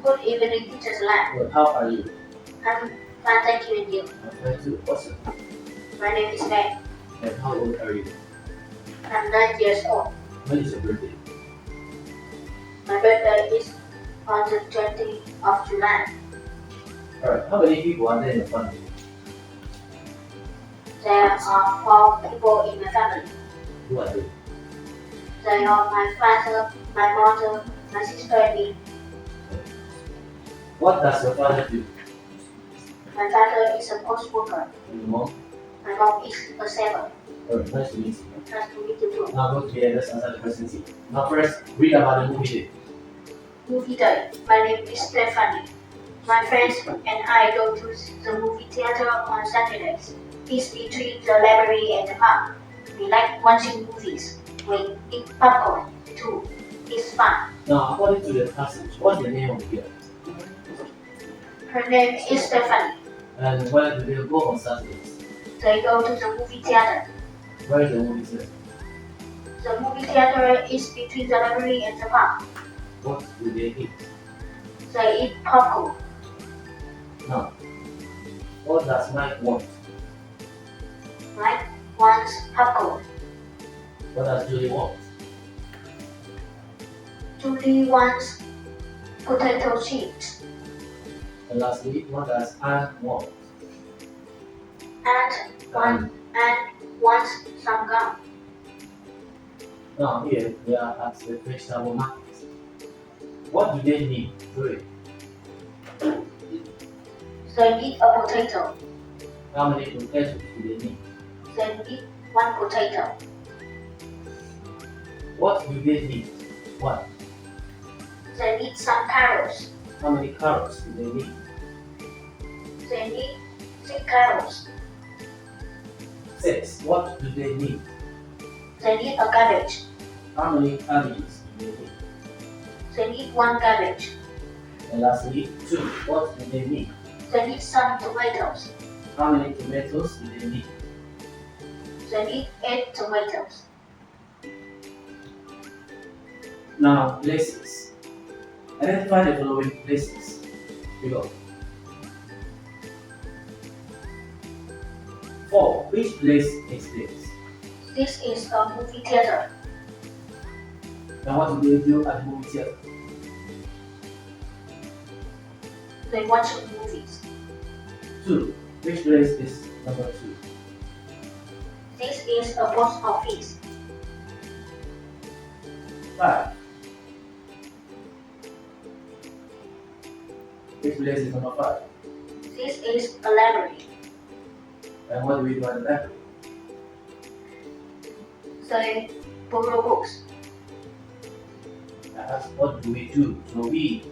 Good evening, teacher Lam. Good. How are you? I'm fine, thank you, and you? I'm fine too. What's your name? My name is Meg. And how old are you? I'm 9 years old. When is your birthday? My birthday is on the 20th of July. Alright. How many people are there in your family? There are 4 people in my family. Who are they? They are my father, my mother, my sister, and me. What does your father do? My father is a post worker. And your mom? My mom is a sailor. Alright. Nice to meet you. Nice to meet you too. Now go together. Let's answer the questions here. Now first, read about the movie day. Movie day. My name is Stephanie. My friends and I go to the movie theater on Saturdays. It's between the library and the park. We like watching movies. We eat popcorn too. It's fun. Now, according to the passage, what's the name of the girl? Her name is Stephanie. And where do they go on Saturdays? They go to the movie theater. Where is the movie theater? The movie theater is between the library and the park. What do they eat? They eat popcorn. Now, what does Mike want? Mike wants popcorn. What does Julie want? Julie wants potato chips. And lastly, what does Anne want? And wants some gum. Now here we are at the vegetable market. What do they need? Three. They need a potato. How many potatoes do they need? They need 1 potato. What do they need? One. They need some carrots. How many carrots do they need? They need 6 carrots. Six. What do they need? They need a cabbage. How many cabbages do they need? They need 1 cabbage. And lastly, two. What do they need? They need some tomatoes. How many tomatoes do they need? They need 8 tomatoes. Now, places. Identify the following places. Here we go. 4. Which place is this? This is a movie theater. And what do they do at the movie theater? They watch movies. 2. Which place is number 2? This is a post office. 5. Which place is number 5? This is a library. And what do we do at the library? They borrow books. I asked, what do we do to read?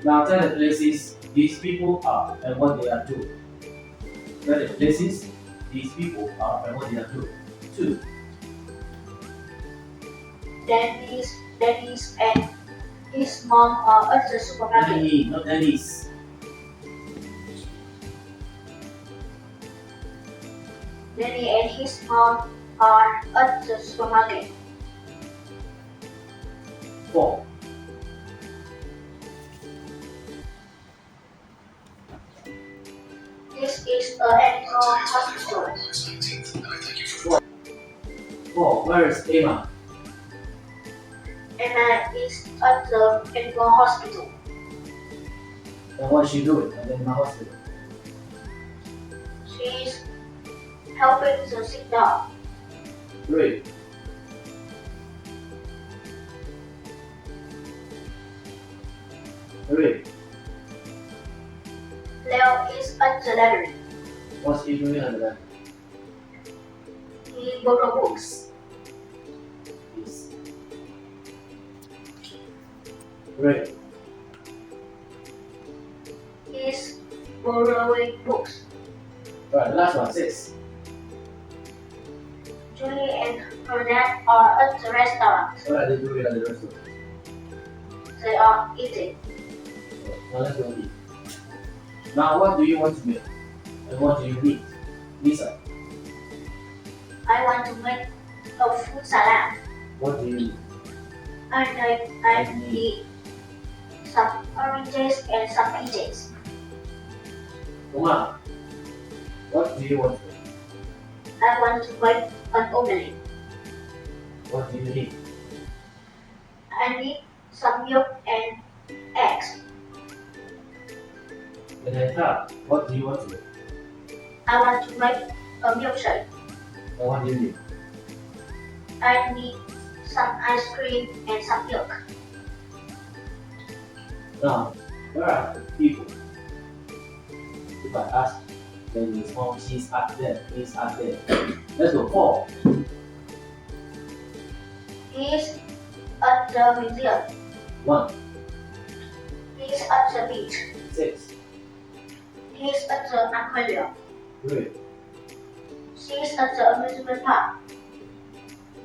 Now tell the places these people are and what they are doing. Tell the places these people are and what they are doing. 2. Dennis and his mom are at the supermarket. Danny, not Dennis. Danny and his mom are at the supermarket. 4. This is a animal hospital. 4. Where is Emma? Anna is at the animal hospital. And what is she doing at the hospital? She is helping the sick dog. 3. Leo is at the library. What's he doing at the library? He borrows books. Yes. 3. He is borrowing books. Right, the last one, 6. Julie and her dad are at the restaurant. What are they doing at the restaurant? They are eating. Now let's go eat. Now what do you want to make? And what do you need? Lisa, I want to make a fruit salad. what do you need? I eat some oranges and some peaches. Uma, what do you want to? I want to make an omelette. What do you need? I need some milk and eggs. Benedetta, what do you want to? I want to make a milkshake. And what do you need? I need some ice cream and some milk. Now, where are the people? If I ask, then you respond, she's up there, he's up there. Let's go. 4. He's at the museum. 1. He's at the beach. 6. He's at the aquarium. 3. She's at the amusement park.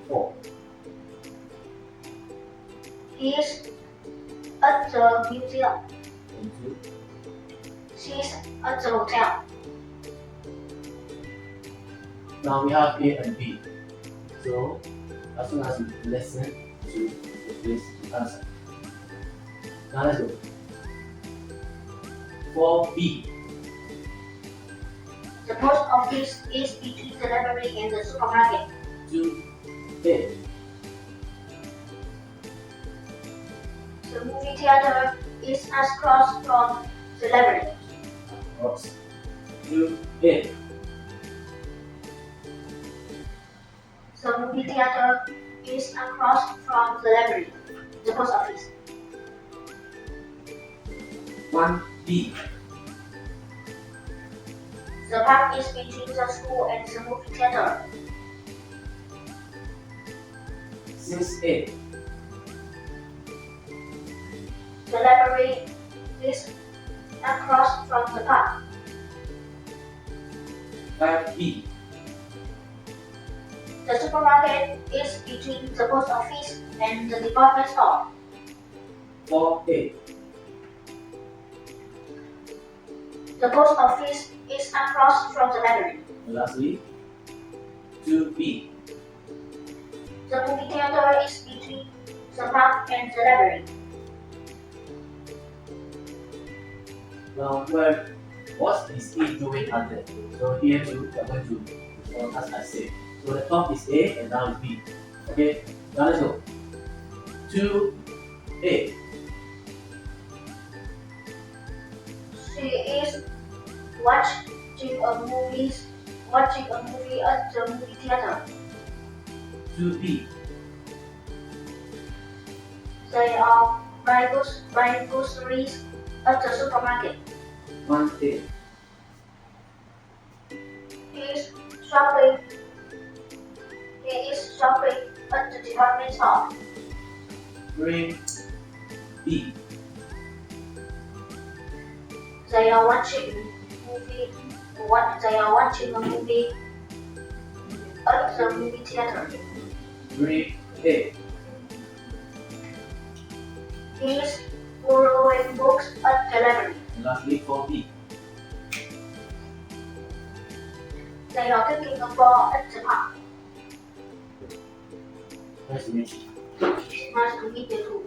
4. He's at the museum. And 2. She's at the hotel. Now we have A and B. So, as soon as you listen to the phrase, you answer. Now let's go. 4B. The post office is between the library and the supermarket. 2A. The movie theater is across from the library. Oops. 2A. The movie theater is across from the library. The post office. 1B. The park is between the school and the movie theater. 6A. The library is across from the park. 5B. The supermarket is between the post office and the department store. 4A. The post office is across from the library. And lastly, 2B. The movie theater is between the park and the library. Now, what is he doing out there? So here too, we are going to respond as I say. So the top is A and now is B. Okay, now let's go. 2A. She is watching a movie at the movie theater. 2B. They are buying groceries at the supermarket. 1A. He is shopping at the department store. 3B. They are watching a movie at the movie theater. 3A. He is borrowing books at the library. And lastly, 4B. They are taking a ball at the park. Nice to meet you. It's nice to meet you too.